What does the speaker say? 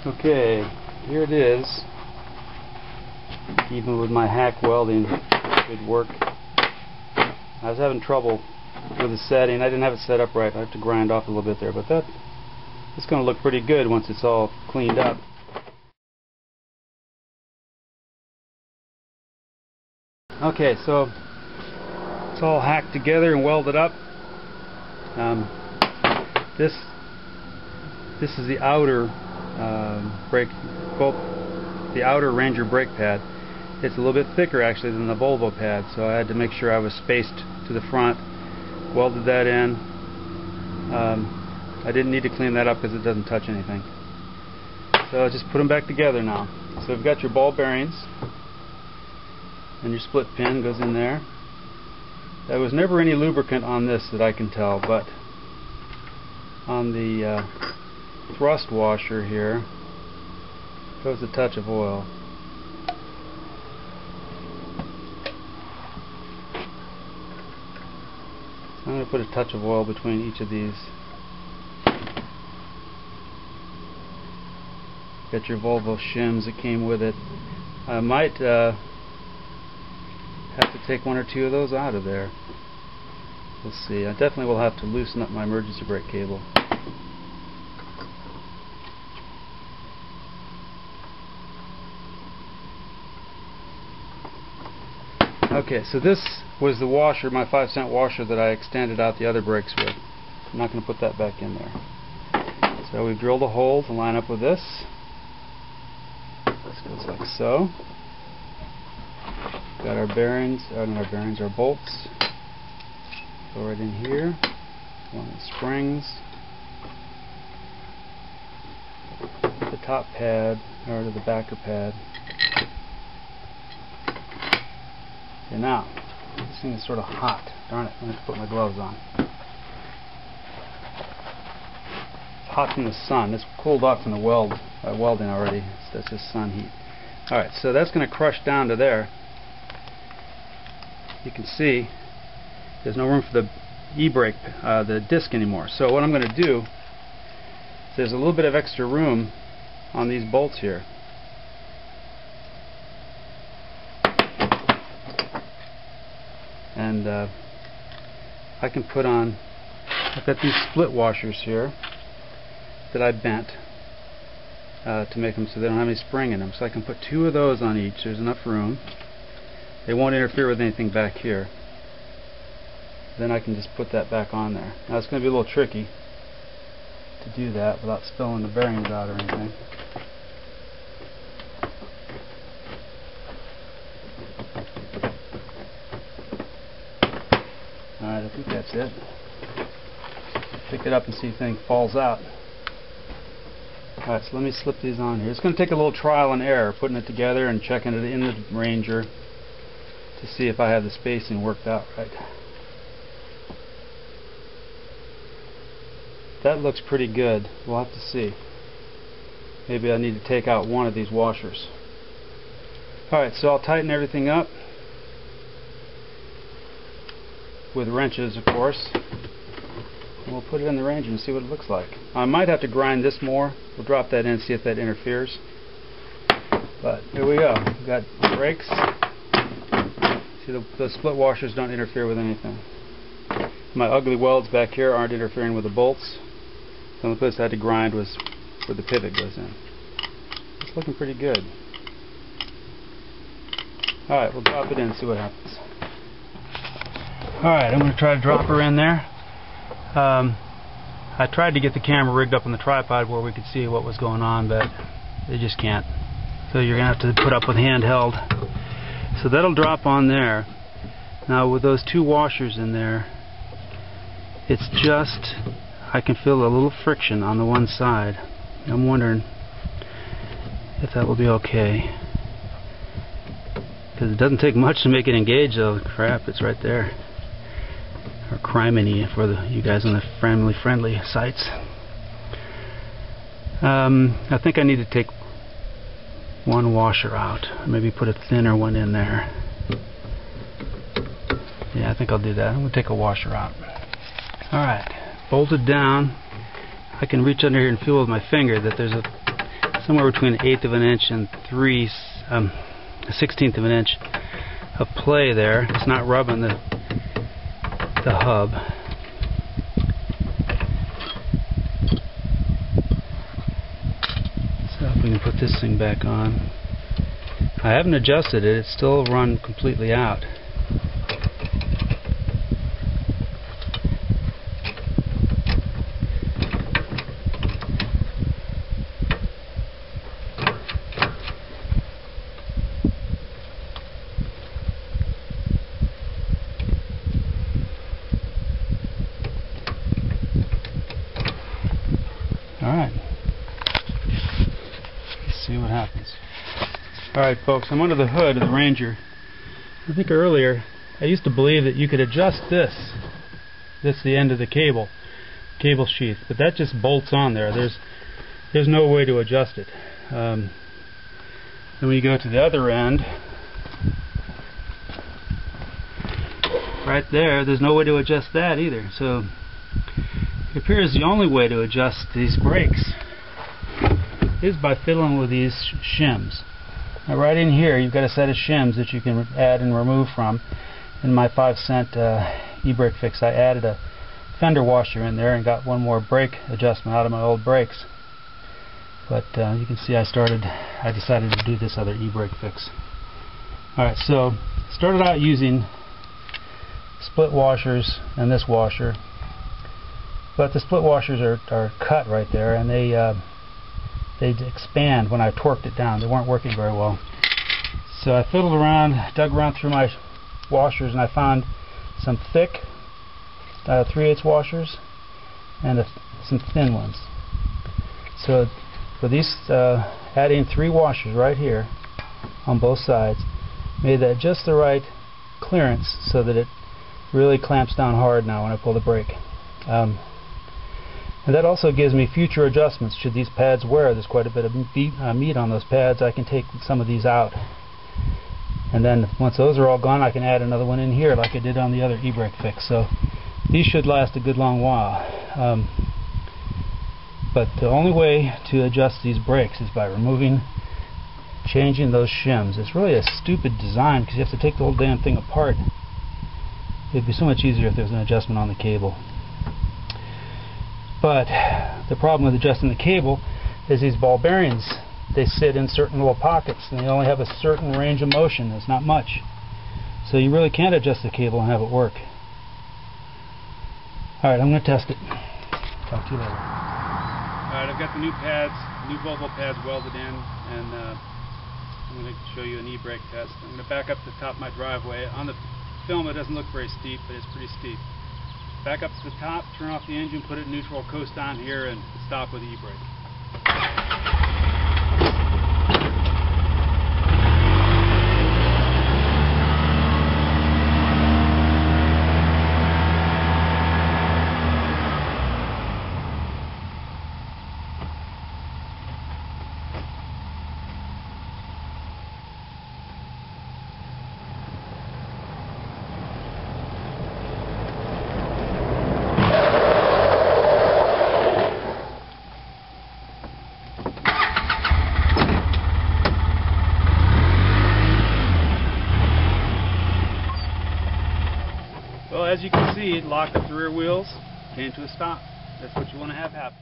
Okay, here it is. Even with my hack welding, it would work. I was having trouble with the setting. I didn't have it set up right. I have to grind off a little bit there, but it's going to look pretty good once it's all cleaned up. Okay, so it's all hacked together and welded up. This is the outer brake, the outer Ranger brake pad. It's a little bit thicker actually than the Volvo pad, so I had to make sure I was spaced to the front. Welded that in. I didn't need to clean that up because it doesn't touch anything. So I'll just put them back together now. So we've got your ball bearings, and your split pin goes in there. There was never any lubricant on this that I can tell, but on the thrust washer here goes a touch of oil. So I'm going to put a touch of oil between each of these. Got your Volvo shims that came with it. I might have to take one or two of those out of there. We'll see. I definitely will have to loosen up my emergency brake cable. Okay, so this was the washer, my 5-cent washer that I extended out the other brakes with. I'm not going to put that back in there. So we've drilled a hole to line up with this. This goes like so. Got our bearings, our bolts. Go right in here. One of the springs. The top pad, or to the backer pad. Okay, now, this thing is sort of hot. Darn it, I have to put my gloves on. It's hot from the sun. It's cooled off from the welding already. So that's just sun heat. Alright, so that's going to crush down to there. You can see there's no room for the e-brake, the disc anymore. So what I'm going to do is there's a little bit of extra room on these bolts here. And I can put on, I've got these split washers here that I bent to make them so they don't have any spring in them. So I can put 2 of those on each. There's enough room. They won't interfere with anything back here. Then I can just put that back on there. Now it's going to be a little tricky to do that without spilling the bearings out or anything. Alright, I think that's it. Pick it up and see if anything falls out. Alright, so let me slip these on here. It's going to take a little trial and error, putting it together and checking it in the Ranger to see if I have the spacing worked out right. That looks pretty good. We'll have to see. Maybe I need to take out one of these washers. Alright, so I'll tighten everything up with wrenches, of course. And we'll put it in the Ranger and see what it looks like. I might have to grind this more. We'll drop that in and see if that interferes. But here we go. We've got brakes. See, the split washers don't interfere with anything. My ugly welds back here aren't interfering with the bolts. The only place I had to grind was where the pivot goes in. It's looking pretty good. Alright, we'll drop it in and see what happens. Alright, I'm going to try to drop her in there. I tried to get the camera rigged up on the tripod where we could see what was going on, but they just can't. So you're going to have to put up with handheld. So that'll drop on there. Now with those 2 washers in there, it's just I can feel a little friction on the one side. I'm wondering if that will be okay. Because it doesn't take much to make it engage though. Crap, it's right there. Or criminy for you guys on the family-friendly sites. I think I need to take one washer out. Maybe put a thinner one in there. Yeah, I think I'll do that. I'm going to take a washer out. Alright, bolted down. I can reach under here and feel with my finger that there's somewhere between 1/8 of an inch and 1/16 of an inch of play there. It's not rubbing the hub. So if we can put this thing back on. I haven't adjusted it. It's still run completely out. Alright, let's see what happens. Alright folks, I'm under the hood of the Ranger. I think earlier I used to believe that you could adjust this. This is the end of the cable sheath, but that just bolts on there. There's no way to adjust it. Then when you go to the other end, right there's no way to adjust that either. So it appears the only way to adjust these brakes is by fiddling with these shims. Now right in here you've got a set of shims that you can add and remove from. In my 5-cent e-brake fix I added a fender washer in there and got one more brake adjustment out of my old brakes. But you can see I decided to do this other e-brake fix. Alright, so started out using split washers and this washer. But the split washers are cut right there, and they expand when I torqued it down. They weren't working very well. So I fiddled around, dug around through my washers, and I found some thick 3/8 washers and some thin ones. So for these, adding 3 washers right here on both sides made that just the right clearance so that it really clamps down hard now when I pull the brake. And that also gives me future adjustments should these pads wear. There's quite a bit of meat on those pads. I can take some of these out. And then once those are all gone, I can add another one in here like I did on the other e-brake fix. So these should last a good long while. But the only way to adjust these brakes is by changing those shims. It's really a stupid design because you have to take the whole damn thing apart. It'd be so much easier if there was an adjustment on the cable. But the problem with adjusting the cable is these ball bearings, they sit in certain little pockets and they only have a certain range of motion. It's not much. So you really can't adjust the cable and have it work. Alright, I'm going to test it. Talk to you later. Alright, I've got the new pads, new Volvo pads welded in, and I'm going to show you an e-brake test. I'm going to back up to the top of my driveway. On the film it doesn't look very steep, but it's pretty steep. Back up to the top, turn off the engine, put it in neutral, coast down here, and stop with the e-brake. Well, as you can see, it locked up the rear wheels, came to a stop. That's what you want to have happen.